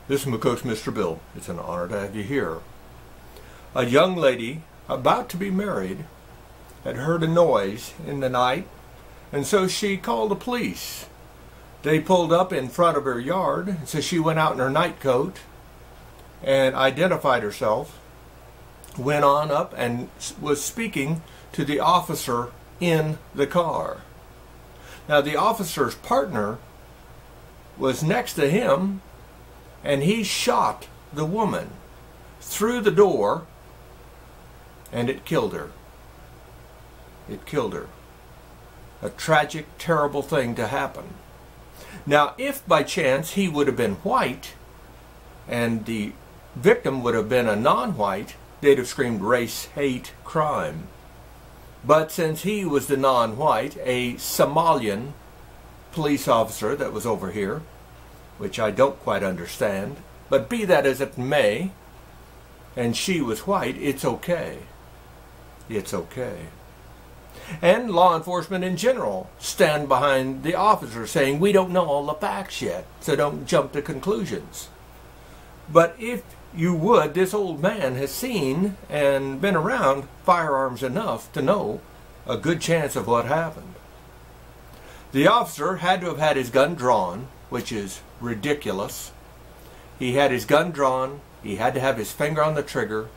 This is my coach, Mr. Bill. It's an honor to have you here. A young lady about to be married had heard a noise in the night, and so she called the police. They pulled up in front of her yard, so she went out in her night coat and identified herself, went on up and was speaking to the officer in the car. Now the officer's partner was next to him, and he shot the woman through the door, and it killed her. It killed her. A tragic, terrible thing to happen. Now, if by chance he would have been white, and the victim would have been a non-white, they'd have screamed race, hate, crime. But since he was the non-white, a Somalian police officer that was over here, which I don't quite understand, but be that as it may, and she was white, it's okay. It's okay. And law enforcement in general stand behind the officer saying, we don't know all the facts yet, so don't jump to conclusions. But if you would, this old man has seen and been around firearms enough to know a good chance of what happened. The officer had to have had his gun drawn, which is ridiculous. He had his gun drawn, he had to have his finger on the trigger,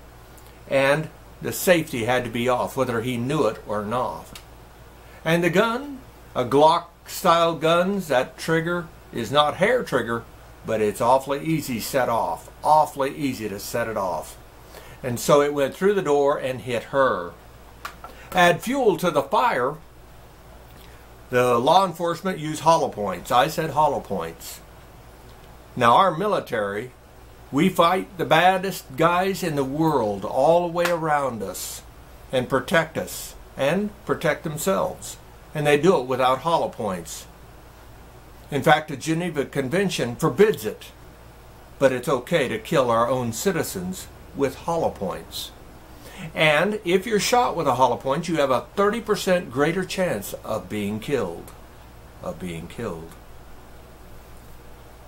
and the safety had to be off, whether he knew it or not. And the gun, a Glock style gun, that trigger is not hair trigger, but it's awfully easy set off. Awfully easy to set it off. And so it went through the door and hit her. Add fuel to the fire. The law enforcement used hollow points. I said hollow points. Now our military, we fight the baddest guys in the world all the way around us and protect us and protect themselves. And they do it without hollow points. In fact, the Geneva Convention forbids it. But it's okay to kill our own citizens with hollow points. And if you're shot with a hollow point, you have a 30% greater chance of being killed.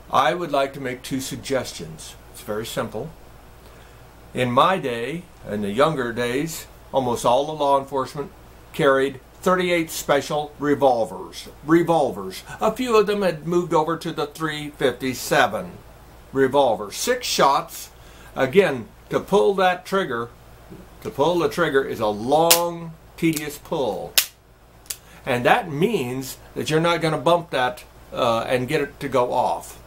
I would like to make two suggestions. It's very simple. In my day, in the younger days, almost all the law enforcement carried 38 special revolvers. A few of them had moved over to the .357 revolver. 6 shots. Again, to pull that trigger, to pull the trigger is a long, tedious pull. And that means that you're not going to bump that and get it to go off,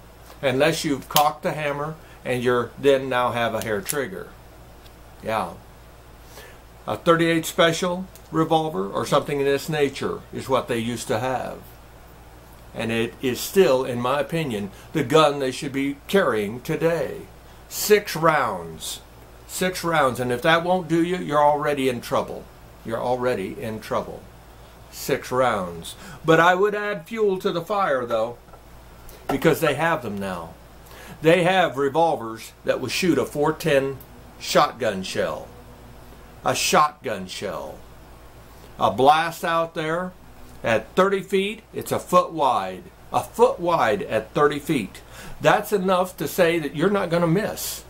unless you've cocked the hammer and you're then now have a hair trigger. Yeah. A .38 special revolver or something in this nature is what they used to have. And it is still, in my opinion, the gun they should be carrying today. 6 rounds. 6 rounds. And if that won't do you, you're already in trouble. You're already in trouble. 6 rounds. But I would add fuel to the fire, though, because they have them now. They have revolvers that will shoot a .410 shotgun shell. A shotgun shell. A blast out there at 30 feet, it's a foot wide. A foot wide at 30 feet. That's enough to say that you're not going to miss.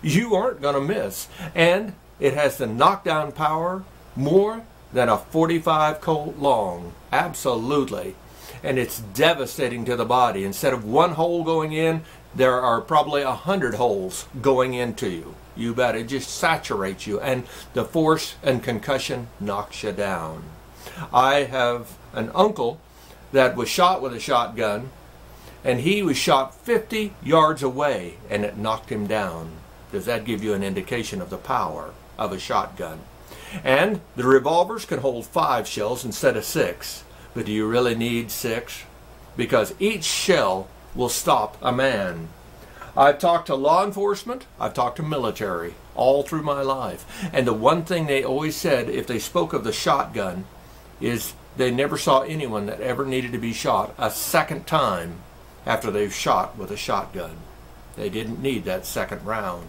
You aren't going to miss. And it has the knockdown power more than a .45 Colt long. Absolutely. And it's devastating to the body. Instead of 1 hole going in, there are probably 100 holes going into you. You bet. It just saturates you, and the force and concussion knocks you down. I have an uncle that was shot with a shotgun, and he was shot 50 yards away, and it knocked him down. Does that give you an indication of the power of a shotgun? And the revolvers can hold 5 shells instead of 6. But do you really need 6? Because each shell will stop a man. I've talked to law enforcement, I've talked to military, all through my life. And the one thing they always said, if they spoke of the shotgun, is they never saw anyone that ever needed to be shot a second time after they've shot with a shotgun. They didn't need that second round.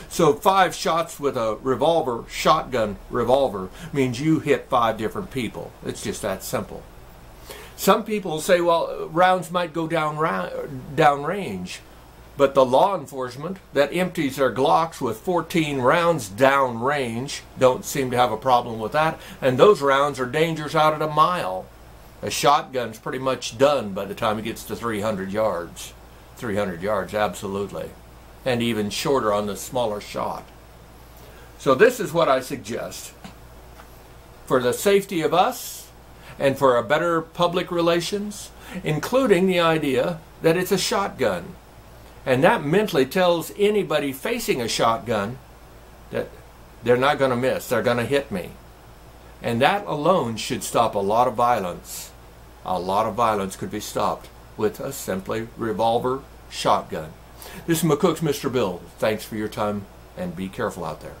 So 5 shots with a revolver, shotgun revolver, means you hit 5 different people. It's just that simple. Some people say, well, rounds might go down range. But the law enforcement that empties their Glocks with 14 rounds down range don't seem to have a problem with that, and those rounds are dangerous out at a mile. A shotgun's pretty much done by the time it gets to 300 yards. 300 yards, absolutely. And even shorter on the smaller shot. So this is what I suggest. For the safety of us, and for a better public relations, including the idea that it's a shotgun. And that mentally tells anybody facing a shotgun that they're not going to miss, they're going to hit me. And that alone should stop a lot of violence. A lot of violence could be stopped with a simply revolver shotgun. This is McCook's Mr. Bill. Thanks for your time, and be careful out there.